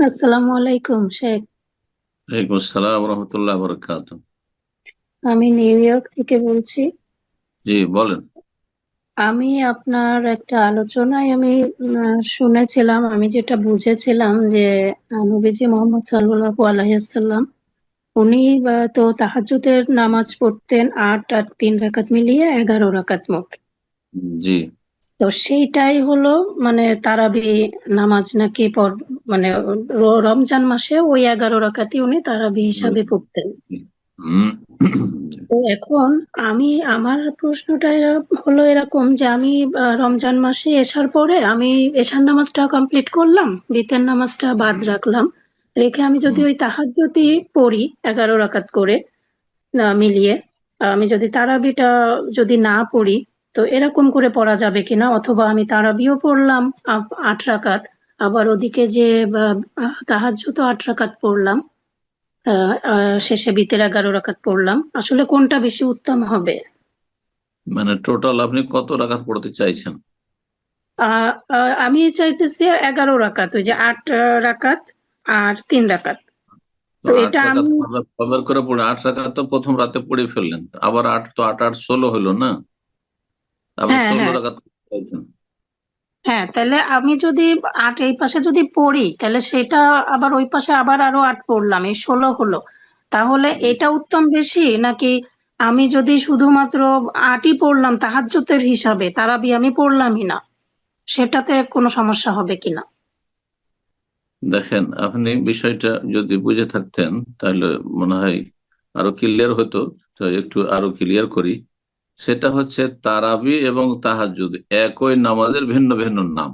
আসসালামু আলাইকুম শেখ। ওয়ালাইকুম আসসালাম রহমতুল্লাহ বরকাত। আমি নিউ ইয়র্ক থেকে বলছি। জি বলেন। আমি আপনার একটা আলোচনায় আমি শুনেছিলাম, আমি যেটা বুঝেছিলাম যে নবীজি মোহাম্মদ সাল্লাল্লাহু আলাইহি সাল্লাম উনি তো তাহাজ্জুদের নামাজ পড়তেন ৮ আর ৩ রাকাত মিলিয়ে ১১ রাকাত মোট। জি। তো সেইটাই হলো মানে তারাবি নামাজ নাকি মানে রমজান মাসে ওই ১১ রাকাতই উনি তারাবি হিসাবে পড়তেন। হুম, তো এখন আমি আমার প্রশ্নটা হলো এরকম যে আমি রমজান মাসে এশার পরে আমি এশার নামাজটা কমপ্লিট করলাম, বিতের নামাজটা বাদ রাখলাম, রেখে আমি যদি হুম। ওই তাহাজ্জুদই পড়ি ১১ রাকাত করে মিলিয়ে, আমি যদি তারাবিটা যদি না পড়ি, তো এরকম করে পড়া যাবে কিনা? অথবা আমি তারাবিও পড়লাম ৮ রাকাত, আবার ওদিকে যে তাহাজ্জুদও ৮ রাকাত পড়লাম, শেষে বিতের ১১ রাকাত পড়লাম, আসলে কোনটা বেশি উত্তম হবে? মানে টোটাল আপনি কত রাকাত পড়তে চাইছেন? আমি চাইতেছি ১১ রাকাত, ওই যে ৮ রাকাত আর ৩ রাকাত। তো তো আট এটা রাকাত আমি কবার করে পড়ে? 8 রাকাত তো প্রথম রাতে পড়ে ফেললেন, আবার আট তো আট আট 16 হলো না? আপনি হ্যাঁ, 16 হ্যাঁ, রাকাত চাইছেন? হ্যাঁ, তাহলে আমি যদি এই পাশে যদি পড়ি, তাহলে সেটা আবার ওই পাশে আবার আরো ৮ পড়লাম, এই ১৬ হলো। তাহলে জি। এটা উত্তম বেশি, নাকি আমি যদি শুধুমাত্র ৮ই পড়লাম তাহাজ্জুদের হিসাবে, তারাবি আমি পড়লামই না, সেটাতে কোনো সমস্যা হবে কিনা? দেখেন, আপনি বিষয়টা যদি বুঝে থাকতেন তাহলে মনে হয় আরো ক্লিয়ার হতো। তো একটু আরো ক্লিয়ার করি। সেটা হচ্ছে তারাবি এবং তাহাজ্জুদ একই নামাজের ভিন্ন ভিন্ন নাম।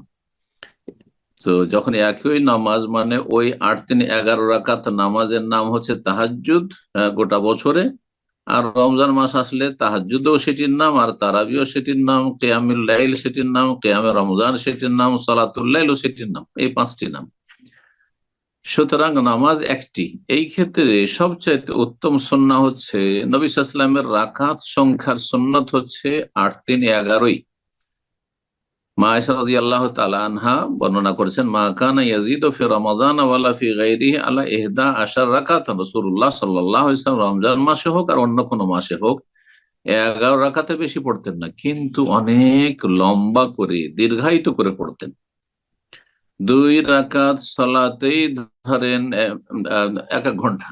তো যখন একই নামাজ মানে ওই ৮ ৩ ১১ রাকাত নামাজের নাম হচ্ছে তাহাজ্জুদ গোটা বছরে। আর রমজান মাস আসলে তাহাজ্জুদও সেটির নাম, আর তারাবিও সেটির নাম, কেয়ামুল লাইল সেটির নাম, কেয়ামে রমজান সেটির নাম, সালাতুল লাইলও সেটির নাম, এই ৫টি নাম। সুতরাং নামাজ একটি। এই ক্ষেত্রে সবচাইতে উত্তম সুন্নাহ হচ্ছে নবী সাল্লাল্লাহু আলাইহি ওয়াসাল্লামের রাকাত সংখ্যার সুন্নত হচ্ছে ৮ ৩ ১১ই। মা আয়েশা রাদিয়াল্লাহু তাআলা আনহা বর্ণনা করেছেন, মা কানা ইয়াজিদু ফি রমাদান ওয়ালা ফি গায়রিহি আলা ১১ রাকাতান। রাসূলুল্লাহ সাল্লাল্লাহু আলাইহি ওয়াসাল্লাম রমজান মাসে হোক আর অন্য কোনো মাসে হোক ১১ রাকাতে বেশি পড়তেন না, কিন্তু অনেক লম্বা করে দীর্ঘায়িত করে পড়তেন। ২ রাকাত সালাতেই ধরেন ১ ১ ঘন্টা,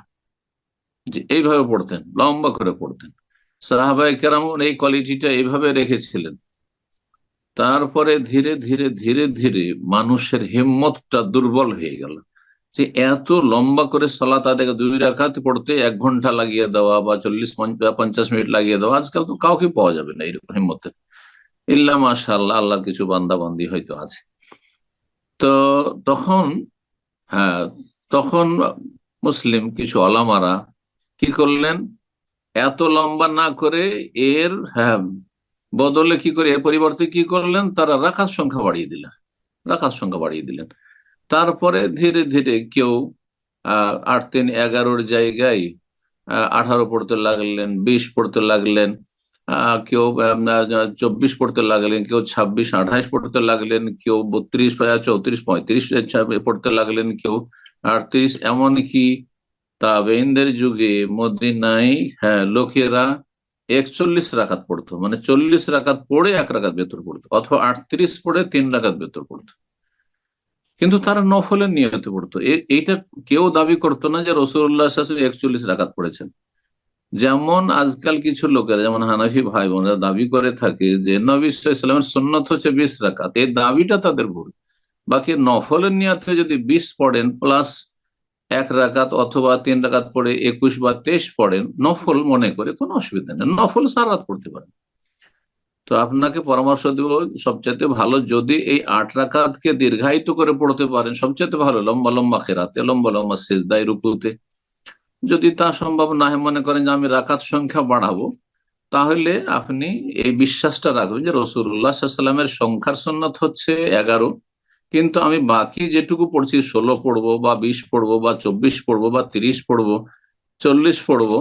যে এইভাবে পড়তেন, লম্বা করে পড়তেন। সাহাবায়ে কেরাম এই কোয়ালিটিটা এইভাবে রেখেছিলেন। তারপরে ধীরে ধীরে ধীরে ধীরে মানুষের হিম্মতটা দুর্বল হয়ে গেল, যে এত লম্বা করে সালাত আদায় ২ রাকাত পড়তে ১ ঘন্টা লাগিয়ে দেওয়া বা ৪০ ৫০ মিনিট লাগিয়ে দেওয়া, আজকাল তো কাউকে পাওয়া যাবে না এরকম হিম্মতের। ইল্লা মাশাআল্লাহ, আল্লাহর কিছু বান্দা বান্দি হয়তো আছে। তো তখন, হ্যাঁ, তখন মুসলিম কিছু ওলামারা কি করলেন, এত লম্বা না করে এর, হ্যাঁ, বদলে কি করে, এর পরিবর্তে কি করলেন, তারা রাকাত সংখ্যা বাড়িয়ে দিলেন। রাকাত সংখ্যা বাড়িয়ে দিলেন। তারপরে ধীরে ধীরে কেউ ৮ ৩ ১১-র জায়গায় ১৮ পড়তে লাগলেন, ২০ পড়তে লাগলেন, কেউ ২৪ পড়তে লাগলেন, কেউ ২৬ ২৮ পড়তে লাগলেন, কেউ ৩২ ৩৪ ৩৫ পড়তে লাগলেন, কেউ ৩৮, এমনকি তাবেইনদের যুগে মদিনায়, হ্যাঁ, লোকেরা ৪১ রাকাত পড়তো, মানে ৪০ রাকাত পড়ে ১ রাকাত ভেতর পড়তো, অথবা ৩৮ পড়ে ৩ রাকাত ভেতর পড়তো। কিন্তু তারা নফলের নিয়তে পড়তো। এইটা কেউ দাবি করতো না যে রাসূলুল্লাহ সাল্লাল্লাহু আলাইহি ওয়াসাল্লাম ৪১ রাকাত পড়েছেন। যেমন আজকাল কিছু লোকেরা, যেমন হানাফি ভাই বোনেরা দাবি করে থাকে যে নবী সাল্লাল্লাহু আলাইহি ওয়াসাল্লামের সুন্নত হচ্ছে ২০ রাকাত। এই দাবিটা তাদের ভুল। বাকি নফলের নিয়তে যদি ২০ পড়েন প্লাস ১ রাকাত, অথবা ৩ রাকাত পড়ে ২১ বা ২৩ পড়েন নফল মনে করে, কোনো অসুবিধা নেই, নফল সারা রাত পড়তে পারেন। তো আপনাকে পরামর্শ দেব, সবচেয়ে ভালো যদি এই ৮ রাকাতকে দীর্ঘায়িত করে পড়তে পারেন, সবচেয়ে ভালো লম্বা লম্বা কেরাতে, লম্বা লম্বা সেজদায়, রুকুতে। যদি তা সম্ভব না হয়, মনে করেন যে আমি রাকাত সংখ্যা বাড়াবো, তাহলে আপনি এই বিশ্বাসটা রাখবেন যে রাসূলুল্লাহ সাল্লাল্লাহু আলাইহি ওয়াসাল্লামের সংখ্যার সুন্নাত হচ্ছে ১১, কিন্তু আমি বাকি যেটুকু পড়ছি ১৬ পড়বো বা ২০ পড়বো বা ২৪ পড়বো বা ৩০ পড়বো, ৪০ পড়বো,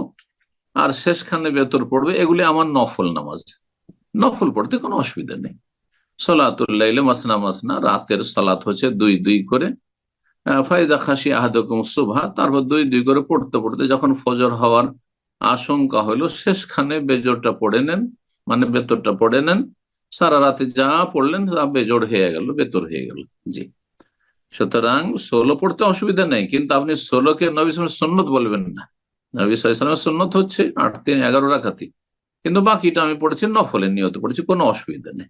আর শেষখানে বেতর পড়বে, এগুলি আমার নফল নামাজ। নফল পড়তে কোনো অসুবিধা নেই। সলাতুল লাইলে মাসনা মাসনা, রাতের সালাত হচ্ছে দুই দুই করে। ফাইজা খাসি আহাদুকুম সুবহা, তারপর দুই দুই করে পড়তে পড়তে যখন ফজর হওয়ার আশঙ্কা হলো শেষখানে বেজোরটা পড়ে নেন, মানে বেতরটা পড়ে নেন। সারা রাতে যা পড়লেন তা বেজোড় হয়ে গেল, বেতর হয়ে গেল। জি, সুতরাং 16 পড়তে অসুবিধা নেই, কিন্তু আপনি 16-কে নবী সাল্লাল্লাহু আলাইহি ওয়াসাল্লামের সুন্নত বলবেন না। নবী সাল্লাল্লাহু আলাইহি ওয়াসাল্লামের সুন্নত হচ্ছে 8-3-11 রাকাতি, কিন্তু বাকিটা আমি পড়েছি নফলের নিয়তে পড়েছি, কোনো অসুবিধা নেই।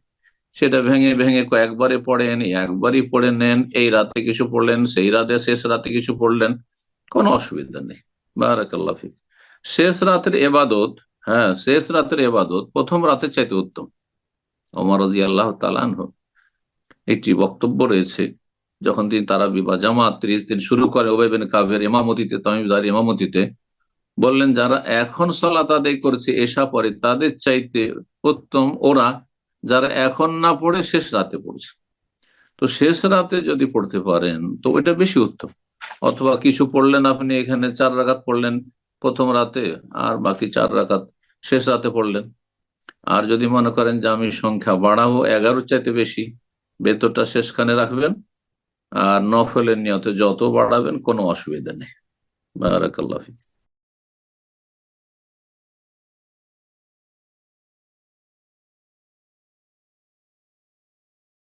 সেটা ভেঙে ভেঙে কয়েকবারে পড়েন, একবারই পড়ে নেন, এই রাতে কিছু পড়লেন, সেই রাতে শেষ রাতে কিছু পড়লেন, কোনো অসুবিধা নেই। বারাকাল্লাহ ফিক। শেষ রাতের এবাদত, হ্যাঁ শেষ রাতের এবাদত প্রথম রাতের চাইতে উত্তম। ওমর রাদিয়াল্লাহু তাআলা আনহু একটি বক্তব্য রয়েছে, যখন তিনি তারাবি বা জামাত 30 দিন শুরু করে উবাই বিন কাবের ইমামতিতে, তামিমদার ইমামতিতে, বললেন যারা এখন সালাত আদায় করেছে এশা পরে তাদের চাইতে উত্তম ওরা যারা এখন না পড়ে শেষ রাতে পড়ছে। তো শেষ রাতে যদি পড়তে পারেন তো ওইটা বেশি উত্তম। অথবা কিছু পড়লেন আপনি, এখানে 4 রাকাত পড়লেন প্রথম রাতে, আর বাকি 4 রাকাত শেষ রাতে পড়লেন। আর যদি মনে করেন যে আমি সংখ্যা বাড়াবো 11 চাইতে বেশি, বেতরটা শেষখানে রাখবেন, আর নফলের নিয়তে যত বাড়াবেন কোনো অসুবিধা নেই। বারাকাল্লাহ ফিক।